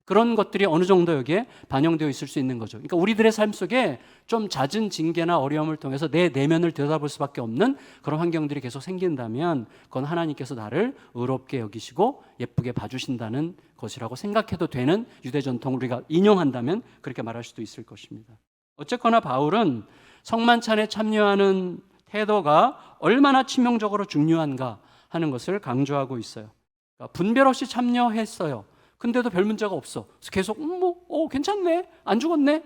그런 것들이 어느 정도 여기에 반영되어 있을 수 있는 거죠. 그러니까 우리들의 삶 속에 좀 잦은 징계나 어려움을 통해서 내 내면을 들여다볼 수밖에 없는 그런 환경들이 계속 생긴다면 그건 하나님께서 나를 의롭게 여기시고 예쁘게 봐주신다는 것이라고 생각해도 되는 유대 전통을 우리가 인용한다면 그렇게 말할 수도 있을 것입니다. 어쨌거나 바울은 성만찬에 참여하는 태도가 얼마나 치명적으로 중요한가 하는 것을 강조하고 있어요. 그러니까 분별 없이 참여했어요. 근데도 별 문제가 없어. 계속 괜찮네, 안 죽었네,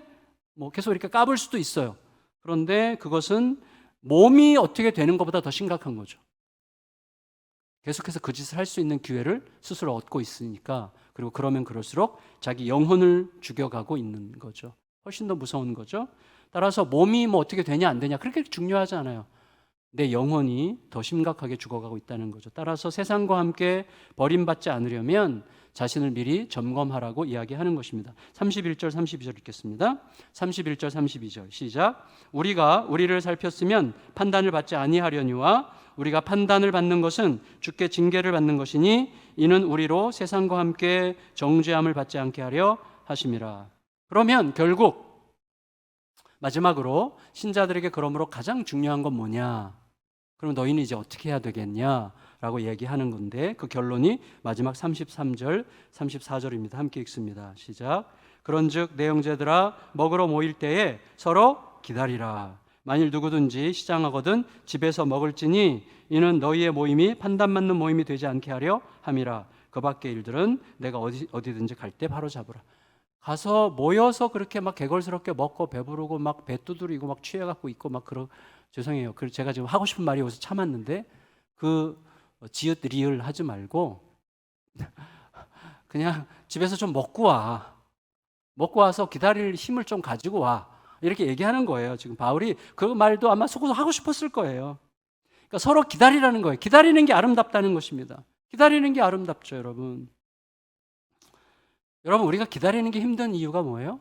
계속 이렇게 까불 수도 있어요. 그런데 그것은 몸이 어떻게 되는 것보다 더 심각한 거죠. 계속해서 그 짓을 할 수 있는 기회를 스스로 얻고 있으니까, 그리고 그러면 그럴수록 자기 영혼을 죽여가고 있는 거죠. 훨씬 더 무서운 거죠. 따라서 몸이 어떻게 되냐 안 되냐 그렇게 중요하지 않아요. 내 영혼이 더 심각하게 죽어가고 있다는 거죠. 따라서 세상과 함께 버림받지 않으려면 자신을 미리 점검하라고 이야기하는 것입니다. 31절 32절 읽겠습니다. 31절 32절 시작. 우리가 우리를 살폈으면 판단을 받지 아니하려니와 우리가 판단을 받는 것은 주께 징계를 받는 것이니 이는 우리로 세상과 함께 정죄함을 받지 않게 하려 하심이라. 그러면 결국 마지막으로 신자들에게 그러므로 가장 중요한 건 뭐냐? 그럼 너희는 이제 어떻게 해야 되겠냐? 라고 얘기하는 건데 그 결론이 마지막 33절, 34절입니다. 함께 읽습니다. 시작. 그런즉 내 형제들아 먹으러 모일 때에 서로 기다리라. 만일 누구든지 시장하거든 집에서 먹을지니 이는 너희의 모임이 판단받는 모임이 되지 않게 하려 함이라. 그 밖의 일들은 내가 어디든지 갈 때 바로 잡으라. 가서 모여서 그렇게 막 개걸스럽게 먹고 배부르고 막 배 두드리고 막 취해갖고 있고 막 죄송해요. 제가 지금 하고 싶은 말이 여기서 참았는데 지읒 리을 하지 말고 그냥 집에서 좀 먹고 와. 먹고 와서 기다릴 힘을 좀 가지고 와. 이렇게 얘기하는 거예요. 지금 바울이 그 말도 아마 속어서 하고 싶었을 거예요. 그러니까 서로 기다리라는 거예요. 기다리는 게 아름답다는 것입니다. 기다리는 게 아름답죠, 여러분. 여러분, 우리가 기다리는 게 힘든 이유가 뭐예요?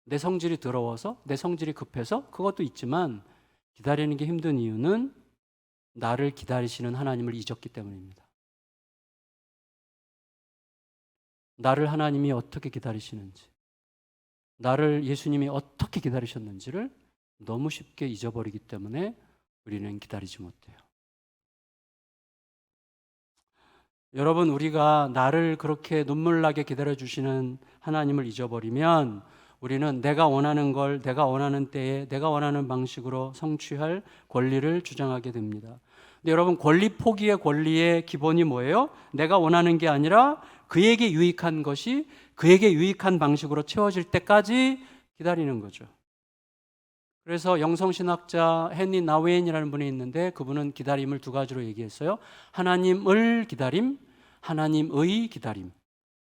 내 성질이 더러워서, 내 성질이 급해서 그것도 있지만 기다리는 게 힘든 이유는 나를 기다리시는 하나님을 잊었기 때문입니다. 나를 하나님이 어떻게 기다리시는지, 나를 예수님이 어떻게 기다리셨는지를 너무 쉽게 잊어버리기 때문에 우리는 기다리지 못해요. 여러분, 우리가 나를 그렇게 눈물나게 기다려주시는 하나님을 잊어버리면 우리는 내가 원하는 걸 내가 원하는 때에 내가 원하는 방식으로 성취할 권리를 주장하게 됩니다. 근데 여러분, 권리 포기의 권리의 기본이 뭐예요? 내가 원하는 게 아니라 그에게 유익한 것이 그에게 유익한 방식으로 채워질 때까지 기다리는 거죠. 그래서 영성신학자 헨리 나우엔이라는 분이 있는데 그분은 기다림을 두 가지로 얘기했어요. 하나님을 기다림, 하나님의 기다림.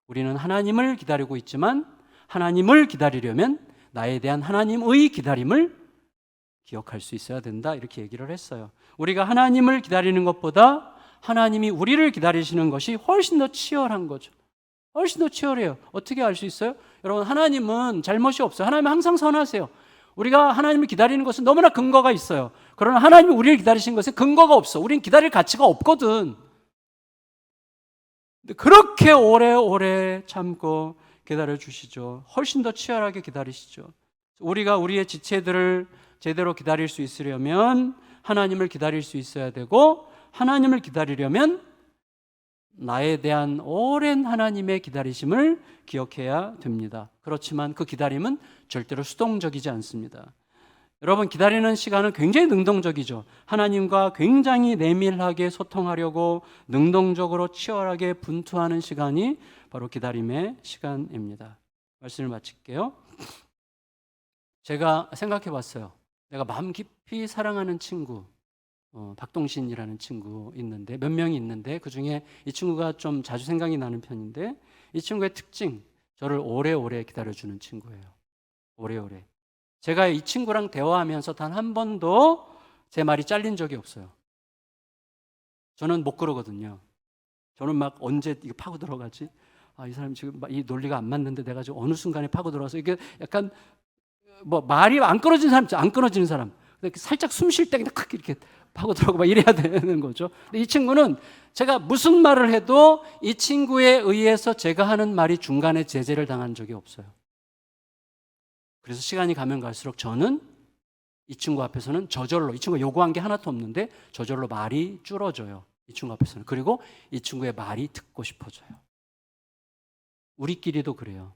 우리는 하나님을 기다리고 있지만 하나님을 기다리려면 나에 대한 하나님의 기다림을 기억할 수 있어야 된다 이렇게 얘기를 했어요. 우리가 하나님을 기다리는 것보다 하나님이 우리를 기다리시는 것이 훨씬 더 치열한 거죠. 훨씬 더 치열해요. 어떻게 알 수 있어요? 여러분, 하나님은 잘못이 없어요. 하나님은 항상 선하세요. 우리가 하나님을 기다리는 것은 너무나 근거가 있어요. 그러나 하나님이 우리를 기다리시는 것은 근거가 없어. 우린 기다릴 가치가 없거든. 근데 그렇게 오래오래 참고 기다려 주시죠. 훨씬 더 치열하게 기다리시죠. 우리가 우리의 지체들을 제대로 기다릴 수 있으려면 하나님을 기다릴 수 있어야 되고, 하나님을 기다리려면 나에 대한 오랜 하나님의 기다리심을 기억해야 됩니다. 그렇지만 그 기다림은 절대로 수동적이지 않습니다. 여러분, 기다리는 시간은 굉장히 능동적이죠. 하나님과 굉장히 내밀하게 소통하려고 능동적으로 치열하게 분투하는 시간이 바로 기다림의 시간입니다. 말씀을 마칠게요. 제가 생각해 봤어요. 내가 마음 깊이 사랑하는 친구, 박동신이라는 친구 있는데, 몇 명이 있는데 그 중에 이 친구가 좀 자주 생각이 나는 편인데, 이 친구의 특징, 저를 오래오래 기다려주는 친구예요. 오래오래. 제가 이 친구랑 대화하면서 단 한 번도 제 말이 잘린 적이 없어요. 저는 못 그러거든요. 저는 막 언제 이거 파고 들어가지? 이 사람 지금 이 논리가 안 맞는데 내가 지금 어느 순간에 파고 들어가서 이게 약간 뭐 말이 안 끊어지는 사람, 안 끊어지는 사람. 살짝 숨 쉴 때 그냥 탁 이렇게 파고 들어가고 막 이래야 되는 거죠. 근데 이 친구는 제가 무슨 말을 해도 이 친구에 의해서 제가 하는 말이 중간에 제재를 당한 적이 없어요. 그래서 시간이 가면 갈수록 저는 이 친구 앞에서는 저절로, 이 친구가 요구한 게 하나도 없는데 저절로 말이 줄어져요. 이 친구 앞에서는. 그리고 이 친구의 말이 듣고 싶어져요. 우리끼리도 그래요.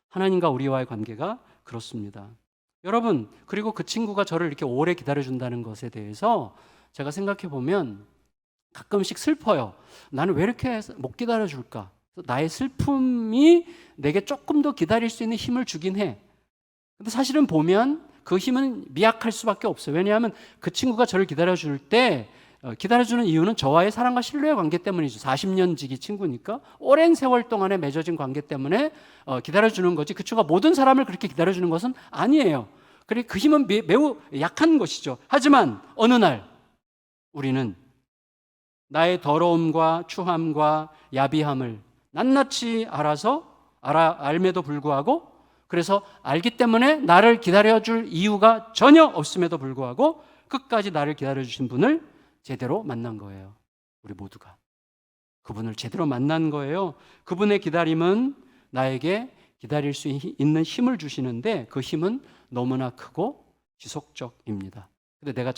하나님과 우리와의 관계가 그렇습니다. 여러분, 그리고 그 친구가 저를 이렇게 오래 기다려준다는 것에 대해서 제가 생각해 보면 가끔씩 슬퍼요. 나는 왜 이렇게 못 기다려줄까? 나의 슬픔이 내게 조금 더 기다릴 수 있는 힘을 주긴 해. 근데 사실은 보면 그 힘은 미약할 수밖에 없어요. 왜냐하면 그 친구가 저를 기다려줄 때 기다려주는 이유는 저와의 사랑과 신뢰의 관계 때문이죠. 40년 지기 친구니까 오랜 세월 동안에 맺어진 관계 때문에 기다려주는 거지, 그 친구가 모든 사람을 그렇게 기다려주는 것은 아니에요. 그래, 그 힘은 매우 약한 것이죠. 하지만 어느 날 우리는 나의 더러움과 추함과 야비함을 낱낱이 알m에도 불구하고, 그래서 알기 때문에 나를 기다려줄 이유가 전혀 없음에도 불구하고 끝까지 나를 기다려주신 분을 제대로 만난 거예요. 우리 모두가 그분을 제대로 만난 거예요. 그분의 기다림은 나에게 기다릴 수 있는 힘을 주시는데 그 힘은 너무나 크고 지속적입니다. 근데 내가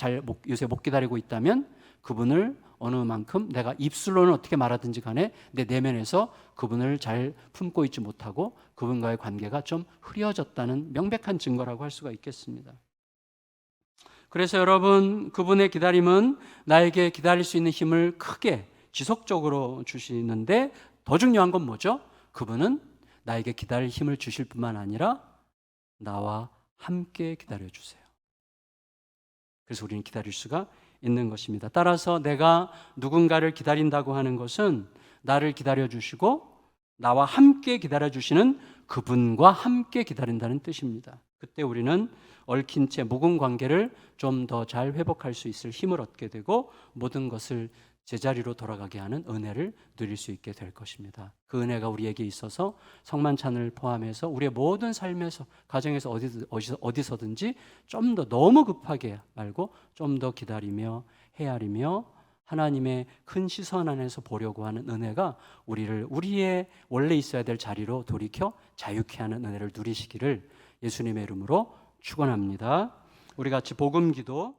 요새 못 기다리고 있다면 그분을 어느 만큼 내가 입술로는 어떻게 말하든지 간에 내 내면에서 그분을 잘 품고 있지 못하고 그분과의 관계가 좀 흐려졌다는 명백한 증거라고 할 수가 있겠습니다. 그래서 여러분, 그분의 기다림은 나에게 기다릴 수 있는 힘을 크게 지속적으로 주시는데, 더 중요한 건 뭐죠? 그분은 나에게 기다릴 힘을 주실 뿐만 아니라 나와 함께 기다려주세요. 그래서 우리는 기다릴 수가 있는 것입니다. 따라서 내가 누군가를 기다린다고 하는 것은 나를 기다려주시고 나와 함께 기다려주시는 그분과 함께 기다린다는 뜻입니다. 그때 우리는 얽힌 채 묵은 관계를 좀 더 잘 회복할 수 있을 힘을 얻게 되고 모든 것을 제자리로 돌아가게 하는 은혜를 누릴 수 있게 될 것입니다. 그 은혜가 우리에게 있어서 성만찬을 포함해서 우리의 모든 삶에서, 가정에서 어디서든지 좀 더 너무 급하게 말고 좀 더 기다리며 헤아리며 하나님의 큰 시선 안에서 보려고 하는 은혜가 우리를 우리의 원래 있어야 될 자리로 돌이켜 자유케 하는 은혜를 누리시기를 예수님의 이름으로 축원합니다. 우리 같이 복음기도